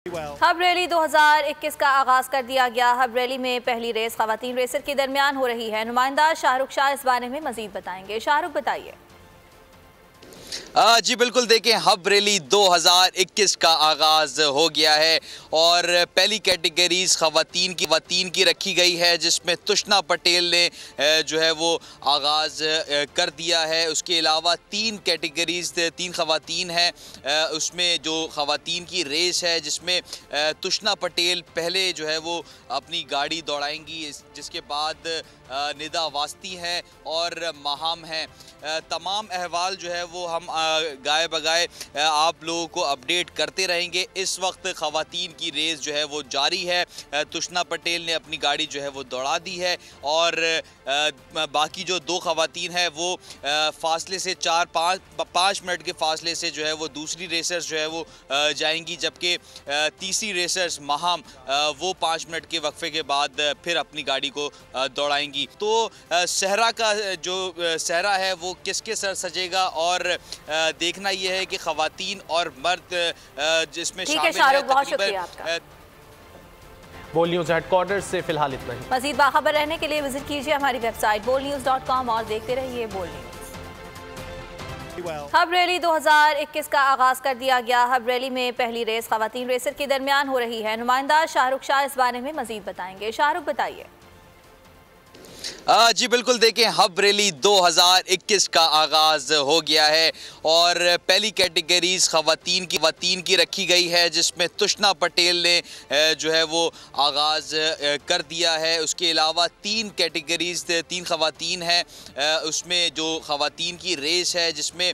Hub rally 2021 का आगाज कर दिया गया। हब रैली में पहली रेस खवातीन रेसर के दरमियान हो रही है। नुमाइंदा शाहरुख शाह इस बारे में मजीद बताएंगे। शाहरुख बताइए। जी बिल्कुल, देखें हब रैली 2021 का आगाज़ हो गया है और पहली कैटेगरीज खवातीन की रखी गई है, जिसमें तुष्ना पटेल ने जो है वो आगाज़ कर दिया है। उसके अलावा तीन कैटेगरीज तीन खवातीन हैं, उसमें जो खवातीन की रेस है जिसमें तुष्ना पटेल पहले जो है वो अपनी गाड़ी दौड़ाएंगी, जिसके बाद निदा वास्ती हैं और माहम हैं। तमाम अहवाल जो है वो हम गाय बगाए आप लोगों को अपडेट करते रहेंगे। इस वक्त खवातीन की रेस जो है वो जारी है। तुष्ना पटेल ने अपनी गाड़ी जो है वो दौड़ा दी है और बाकी जो दो खवातीन हैं वो फासले से 4-5 मिनट के फासले से जो है वो दूसरी रेसर्स जो है वो जाएंगी, जबकि तीसरी रेसर्स माहम वो 5 मिनट के वक्फे के बाद फिर अपनी गाड़ी को दौड़ाएंगी। तो सहरा का जो सहरा है वो किसके सर सजेगा और देखना यह है कि खवातीन और मर्द जिसमें शामिल है। बहुत शुक्रिया आपका। बोल न्यूज़ हेडक्वार्टर से फिलहाल इतना ही। मजीद बाखबर रहने के लिए विजिट कीजिए हमारी वेबसाइट bolnews.com और देखते रहिए बोल न्यूज़। हब रैली 2021 का आगाज कर दिया गया। हब रैली में पहली रेस खवातीन रेसर के दरमियान हो रही है। नुमाइंदा शाहरुख शाह इस बारे में मजीद बताएंगे। शाहरुख बताइए। जी बिल्कुल, देखें हब रैली 2021 का आगाज़ हो गया है और पहली कैटेगरीज खवातीन की रखी गई है, जिसमें तुष्ना पटेल ने जो है वो आगाज़ कर दिया है। उसके अलावा तीन कैटेगरीज तीन खवातीन हैं, उसमें जो खवातीन की रेस है जिसमें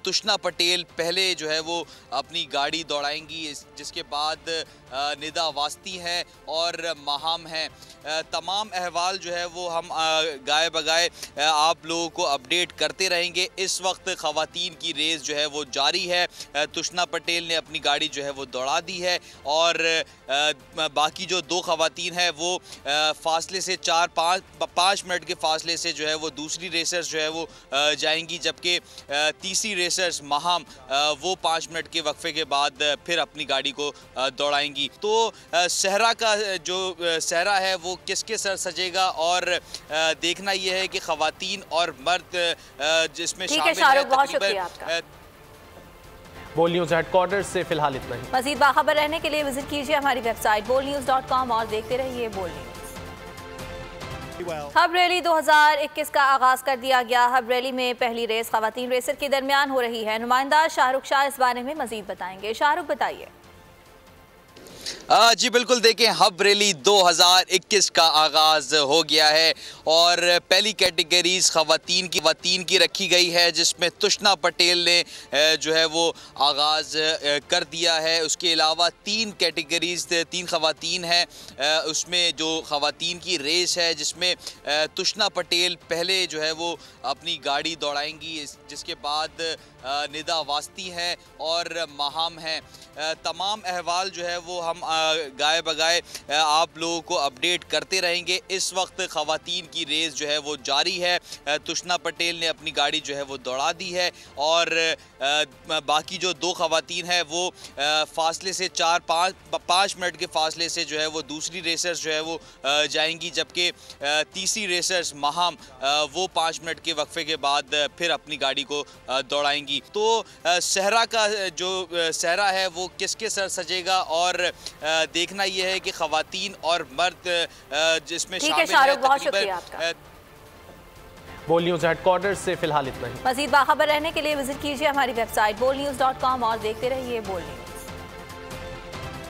तुष्ना पटेल पहले जो है वो अपनी गाड़ी दौड़ाएंगी, जिसके बाद निदा वास्ती हैं और माहम हैं। तमाम अहवाल जो है वो हम गाय बगाए आप लोगों को अपडेट करते रहेंगे। इस वक्त खवातीन की रेस जो है वो जारी है। तुष्ना पटेल ने अपनी गाड़ी जो है वो दौड़ा दी है और बाकी जो दो खवातीन हैं वो फासले से 4-5 मिनट के फासले से जो है वो दूसरी रेसर्स जो है वो जाएंगी, जबकि तीसरी रेसर्स माहम वो 5 मिनट के वक्फे के बाद फिर अपनी गाड़ी को दौड़ाएंगी। तो सहरा का जो सहरा है वो किसके सर सजेगा और देखना यह है कि खवातीन और मर्द जिसमें शामिल है। बहुत शुक्रिया आपका। बोल न्यूज़ हेडक्वार्टर से फिलहाल इतना ही। मजीद बाखबर रहने के लिए विजिट कीजिए हमारी वेबसाइट bolnews.com और देखते रहिए बोल न्यूज़। हब रैली 2021 का आगाज कर दिया गया। हब रैली में पहली रेस खवातीन रेसर के दरमियान हो रही है। नुमाइंदा शाहरुख शाह इस बारे में मजीद बताएंगे। शाहरुख बताइए। जी बिल्कुल, देखें हब रैली 2021 का आगाज़ हो गया है और पहली कैटेगरीज खवातीन की रखी गई है, जिसमें तुष्ना पटेल ने जो है वो आगाज़ कर दिया है। उसके अलावा तीन कैटेगरीज तीन खवातीन हैं, उसमें जो खवातीन की रेस है जिसमें तुष्ना पटेल पहले जो है वो अपनी गाड़ी दौड़ाएंगी, जिसके बाद निदा वास्ती हैं और माहम हैं। तमाम अहवाल जो है वो हम गाय बगाए आप लोगों को अपडेट करते रहेंगे। इस वक्त खवातीन की रेस जो है वो जारी है। तुष्ना पटेल ने अपनी गाड़ी जो है वो दौड़ा दी है और बाकी जो दो खवातीन हैं वो फासले से 4-5 मिनट के फासले से जो है वो दूसरी रेसर्स जो है वो जाएंगी, जबकि तीसरी रेसर्स माहम वो 5 मिनट के वक्फे के बाद फिर अपनी गाड़ी को दौड़ाएंगी। तो सहरा का जो सहरा है वो किसके सर सजेगा और देखना यह है कि खवातीन और मर्द जिसमें शामिल है। बहुत शुक्रिया आपका। बोल न्यूज़ हेडक्वार्टर से फिलहाल इतना ही। मजीद बाखबर रहने के लिए विजिट कीजिए हमारी वेबसाइट bolnews.com और देखते रहिए बोल न्यूज़।